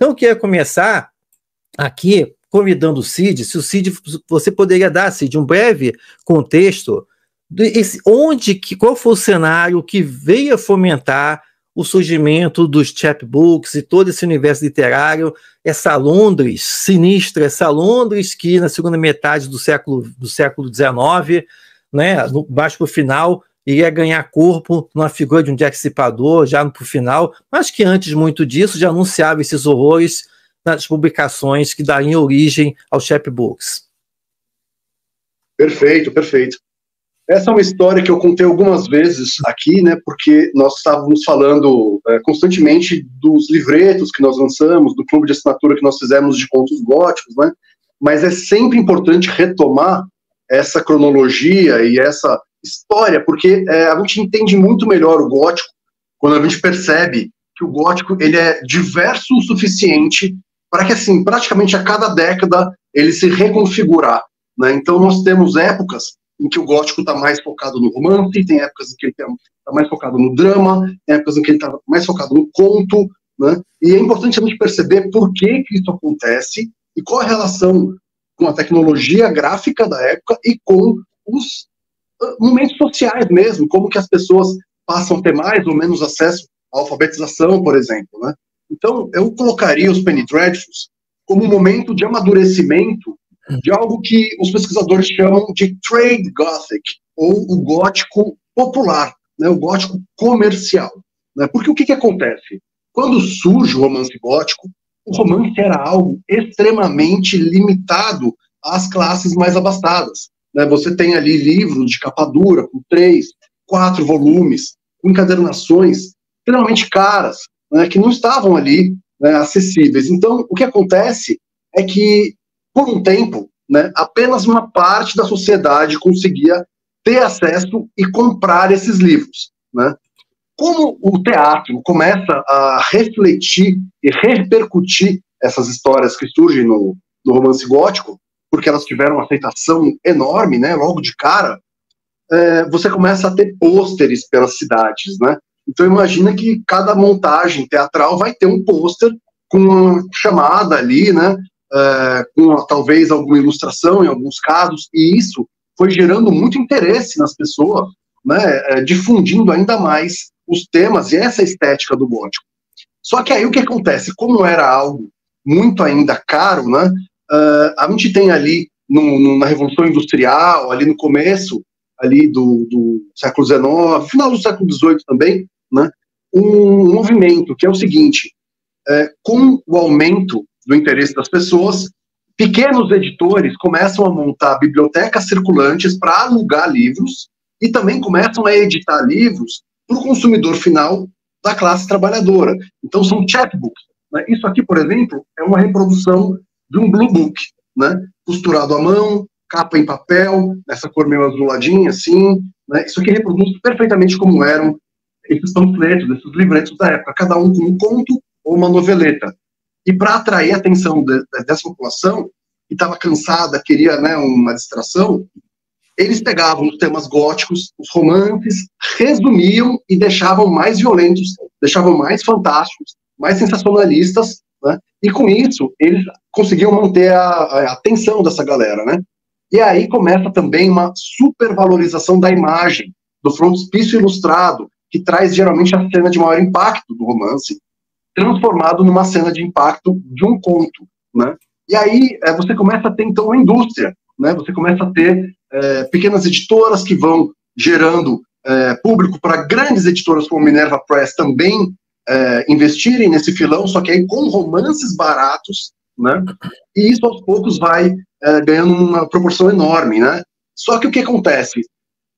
Então, eu queria começar aqui convidando o Cid, se o Cid, você poderia dar, Cid, um breve contexto, qual foi o cenário que veio a fomentar o surgimento dos chapbooks e todo esse universo literário, essa Londres sinistra, essa Londres que na segunda metade do século XIX, né, mais para o final, iria ganhar corpo numa figura de um Jack Stripador, já para o final, mas que antes muito disso já anunciava esses horrores nas publicações que dariam origem aos chapbooks. Perfeito, perfeito. Essa é uma história que eu contei algumas vezes aqui, né, porque nós estávamos falando constantemente dos livretos que nós lançamos, do clube de assinatura que nós fizemos de contos góticos, né, mas é sempre importante retomar essa cronologia e essa história, porque a gente entende muito melhor o gótico quando a gente percebe que o gótico ele é diverso o suficiente para que, assim, praticamente a cada década ele se reconfigurar, né? Então nós temos épocas em que o gótico está mais focado no romance, tem épocas em que ele está mais focado no drama, tem épocas em que ele está mais focado no conto, né? E é importante a gente perceber por que isso acontece e qual a relação com a tecnologia gráfica da época e com os momentos sociais mesmo, como que as pessoas passam a ter mais ou menos acesso à alfabetização, por exemplo, né? Então, eu colocaria os Penny Dreadfuls como um momento de amadurecimento de algo que os pesquisadores chamam de Trade Gothic, ou o gótico popular, né, o gótico comercial. Né? Porque o que acontece? Quando surge o romance gótico, o romance era algo extremamente limitado às classes mais abastadas. Né? Você tem ali livros de capa dura, com 3, 4 volumes, com encadernações extremamente caras, né, que não estavam ali, né, acessíveis. Então, o que acontece é que, por um tempo, né, apenas uma parte da sociedade conseguia ter acesso e comprar esses livros. Né? Como o teatro começa a refletir e repercutir essas histórias que surgem no romance gótico, porque elas tiveram uma aceitação enorme, né, logo de cara, você começa a ter pôsteres pelas cidades, né? Então imagina que cada montagem teatral vai ter um pôster com uma chamada ali, né, com talvez alguma ilustração em alguns casos, e isso foi gerando muito interesse nas pessoas, né, difundindo ainda mais os temas e essa estética do gótico. Só que aí o que acontece? Como era algo muito ainda caro, né, a gente tem ali na Revolução Industrial, ali no começo ali do século XIX, final do século XVIII também, né, um movimento que é o seguinte: com o aumento do interesse das pessoas, pequenos editores começam a montar bibliotecas circulantes para alugar livros e também começam a editar livros para o consumidor final da classe trabalhadora. Então são chapbooks. Né? Isso aqui, por exemplo, é uma reprodução de um blue book, né? Costurado à mão, capa em papel, essa cor meio azuladinha, assim. Né? Isso aqui reproduz perfeitamente como eram esses panfletos, esses livretos da época, cada um com um conto ou uma noveleta. E para atrair a atenção dessa população, que estava cansada, queria, né, uma distração, eles pegavam os temas góticos, os romances, resumiam e deixavam mais violentos, deixavam mais fantásticos, mais sensacionalistas, né? E com isso eles conseguiam manter a atenção dessa galera, né? E aí começa também uma supervalorização da imagem, do frontispício ilustrado, que traz geralmente a cena de maior impacto do romance, transformado numa cena de impacto de um conto, né? E aí você começa a ter, então, uma indústria, né? Você começa a ter pequenas editoras que vão gerando público para grandes editoras como Minerva Press também investirem nesse filão, só que aí com romances baratos, né? E isso aos poucos vai ganhando uma proporção enorme, né? Só que o que acontece?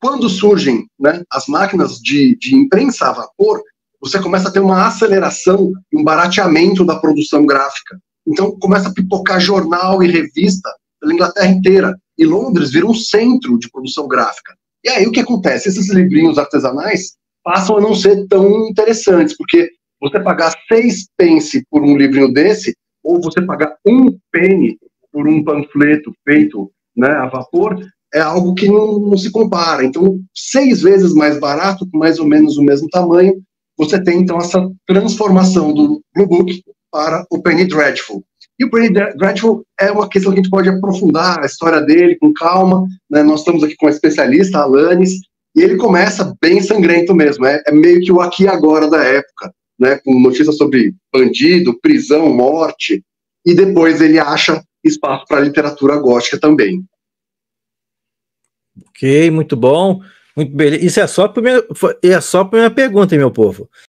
Quando surgem, né, as máquinas de imprensa a vapor, você começa a ter uma aceleração e um barateamento da produção gráfica. Então começa a pipocar jornal e revista pela Inglaterra inteira. E Londres vira um centro de produção gráfica. E aí o que acontece? Esses livrinhos artesanais passam a não ser tão interessantes, porque você pagar 6 pence por um livrinho desse, ou você pagar 1 penny por um panfleto feito, né, a vapor, é algo que não se compara. Então, 6 vezes mais barato, com mais ou menos o mesmo tamanho, você tem, então, essa transformação do Blue Book para o Penny Dreadful. E o Penny Dreadful é uma questão que a gente pode aprofundar a história dele com calma, né? Nós estamos aqui com a especialista, a Alanis, e ele começa bem sangrento mesmo, é meio que o aqui e agora da época, né? Com notícias sobre bandido, prisão, morte, e depois ele acha espaço para a literatura gótica também. Ok, muito bom. Muito bem. Isso é só a primeira pergunta, meu povo.